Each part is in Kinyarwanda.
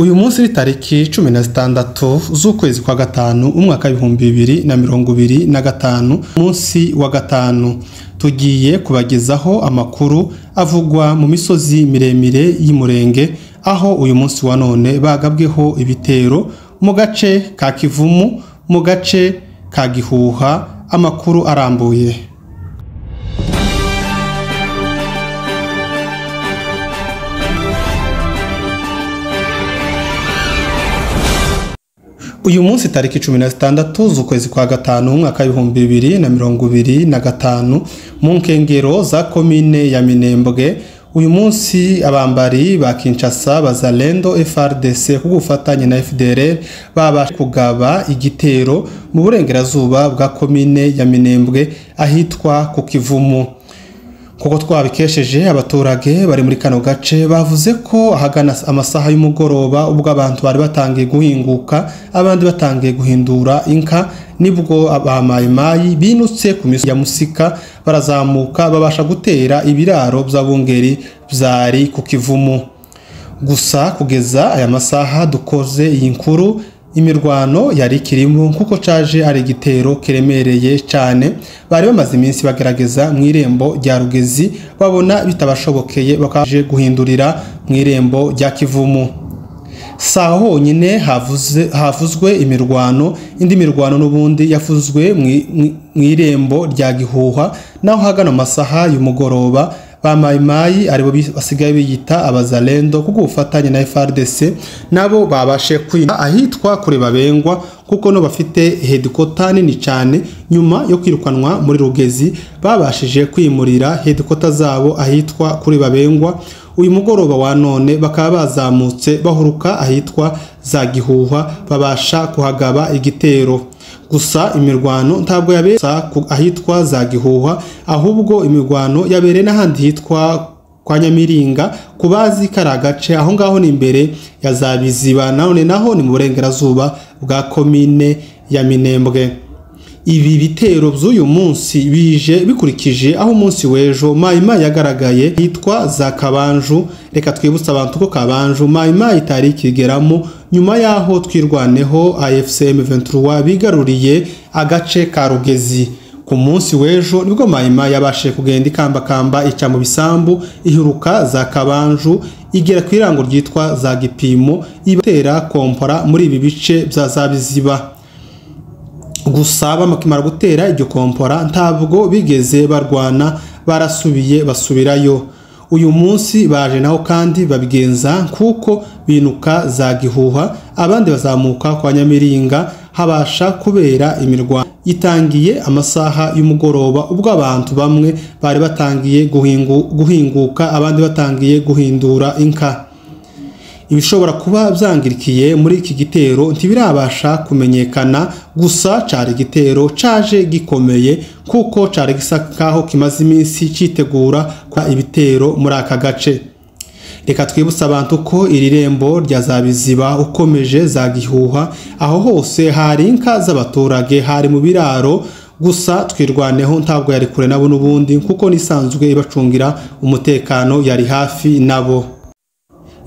Uyu munsi ni tariki 16 z'ukwezi kwa gatanu umwaka w'ibihumbi 2025 munsi wa gatanu tugiye kubagezaho amakuru avugwa mu misozi miremire y'Imurenge aho uyu munsi wa none bagabweho ibitero mu gace ka Kivumu mu gace ka Gihuha. Amakuru arambuye. Uyu munsi tariki 16 z'ukwezi kwa gatanu umwaka w'ibihumbi 2025 mu nkengero za komine ya Minembwe. Uyu munsi abambari ba Kinshasa Bazalendo FRDC kugufatanya na FDLR babasha kugaba igitero mu burengerazuba bwa komine ya Minembwe ahitwa ku Kivumu. Kuko twabikesheje abaturage bari muri kano gace bavuze ko ahagana amasaha y'umugoroba ubwo abantu bari batangiye guhinguka abandi batangiye guhindura inka nibwo abamayimayi binutse ku misozi ya Musika barazamuka babasha gutera ibiraro by'abungeri byari ku Kivumu. Gusa kugeza aya masaha dukoze iyi nkuru imirwano yari kirimo kuko caje ari igitero kiremereye cyane. Bari bamaze iminsi bagerageza mu irembo rya Rugezi babona bitabashobokeye bakaje guhindurira mu irembo rya Kivumu. Saho honyine havuzwe imirwano, indi mirwano n'ubundi yafuzwe mu irembo rya Gihuha naho hagana amasaha y'umugoroba bamayimayi aribo basigaye biyita abazalendo kuko ufatanye na FRDC nabo babashe kwina ahitwa kure Babengwa kuko no bafite headquarter nini cyane. Nyuma yo kwirukanwa muri Rugezi babashije kwimurira headquarter zabo ahitwa kure Babengwa. Uyu mugoroba wa none bakaba bazamutse bahuruka ahitwa za Gihuha babasha kuhagaba igitero. Gusa imirwano ntabwo yabesa ahitwa za Gihuha ahubwo imirwano yabere n'ahandi hitwa kwa Nyamiringa kubazi karagace aho ngaho ni imbere ya za Biziba none naho ni mu burengerazuba bwa komine ya Minembwe. Ibi bitero by'uyu munsi bije bikurikije aho umunsi wejo Mayima yagaragaye hitwa za Kabanju. Reka twibutsa abantu ko Kabanju Mayima itari kigeramo nyuma yaho twirwaneho AFC M23 bigaruriye agace ka Rugezi. Ku munsi wejo nibwo Mayima yabashe kugenda ikambakamba ica mu bisambu ihuruka za Kabanju igera kwirango ryitwa za Gipimo ibatera kompora muri ibi bice bya za Biziba. Gusa bamakimara gutera iryo kompora ntabwo bigeze barwana barasubiye basubirayo. Uyu munsi baje naho kandi babigenza kuko binuka za Gihuha abandi bazamuka kwa Nyamiringa habasha kubera imirwano itangiye amasaha y'umugoroba ubwo abantu bamwe bari batangiye guhinguka abandi batangiye guhindura inka. Ibishobora kuba byangirikiye muri iki gitero ntibirabasha kumenyekana. Gusa cari igitero caje gikomeye kuko cari gisakaho kimaze iminsi citegura kwa ibitero muri aka gace. Reka twibutsa abantu ko iri rembo rya za Biziba ukomeje za Gihuha aho hose hari inka z'abaturage hari mu biraro. Gusa twirwaneho ntabwo yari kure nabo n'ubundi kuko nisanzwe ibacungira umutekano yari hafi nabo.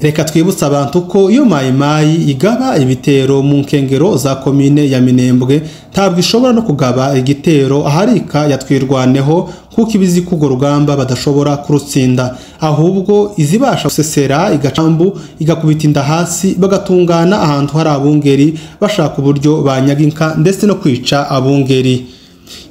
Reka twibutsa abantu ko iyo mayimayi igaba ibitero mu nkengero za komine ya Minembwe ntabwo ishobora no kugaba igitero aharika yatwirwaneho kuko ibizi kugo rugamba badashobora kurutsinda ahubwo izibasha gusesera igacambu igakubita inda hasi bagatungana ahantu hari abungeri bashaka uburyo banyaga inka ndetse no kwica abungeri.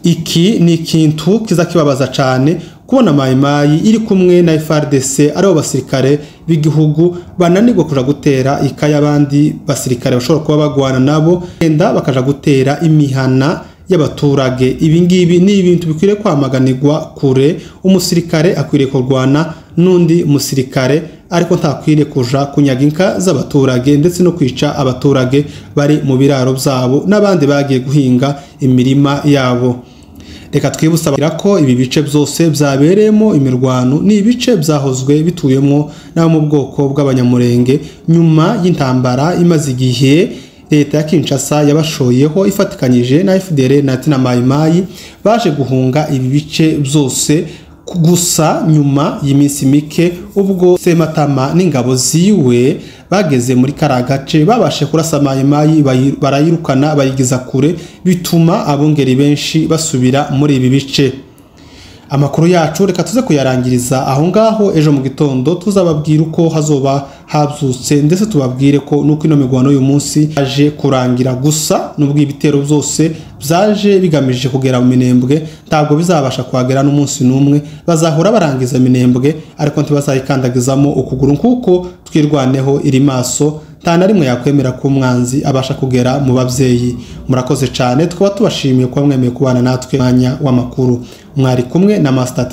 Iki ni ikintu kiza kibabaza cyane kubona mayimayi iri kumwe na FRDC ari abasirikare b'igihugu bananirwa kuja gutera ikaya abandi basirikare bashobora kuba bagwana nabo enda bakaja gutera imihana y'abaturage. Ibi ngibi ni ibintu bikwiriye kwamaganirwa kure. Umusirikare akwiriye kurwana n'undi musirikare ariko ntakwiriye kuja kunyaga inka z'abaturage ndetse no kwica abaturage bari mu biraro byabo n'abandi bagiye guhinga imirima yabo. Reka twibutsa ko ibi bice byose byabereyemo imirwano ni ibice byahozwe bituyemo n'abo mu bwoko bw'abanyamurenge nyuma y'intambara imaze igihe leta ya Kinshasa yabashoyeho ifatikanyije na FDLR na Mayimayi baje guhunga ibi bice byose gusa nyuma y'iminsi mike ubwo Sematama n'ingabo ziwe bageze muri karagace babashe kurasa mayimayi barayirukana bayigiza kure bituma abongeri benshi basubira muri ibi bice. Amakuru yacu reka tuze kuyarangiriza aho ngaho ejo mu gitondo tuzababwira uko hazoba habyutse ndetse tubabwire ko nuko ino migwano uyu munsi aje kurangira gusa nubwo ibitero byose byaje bigamije kugera mu Minembwe ntabwo bizabasha kuhagera n'umunsi numwe bazahora barangiza Minembwe ariko ntibazayikandagizamo ukuguru nkuko twirwaneho iri maso nta na rimwe yakwemera ko umwanzi abasha kugera mu babyeyi. Murakoze cyane twaba tubashimiye kuba mwemeye kubana natwe mwanya w'amakuru mwari kumwe na Master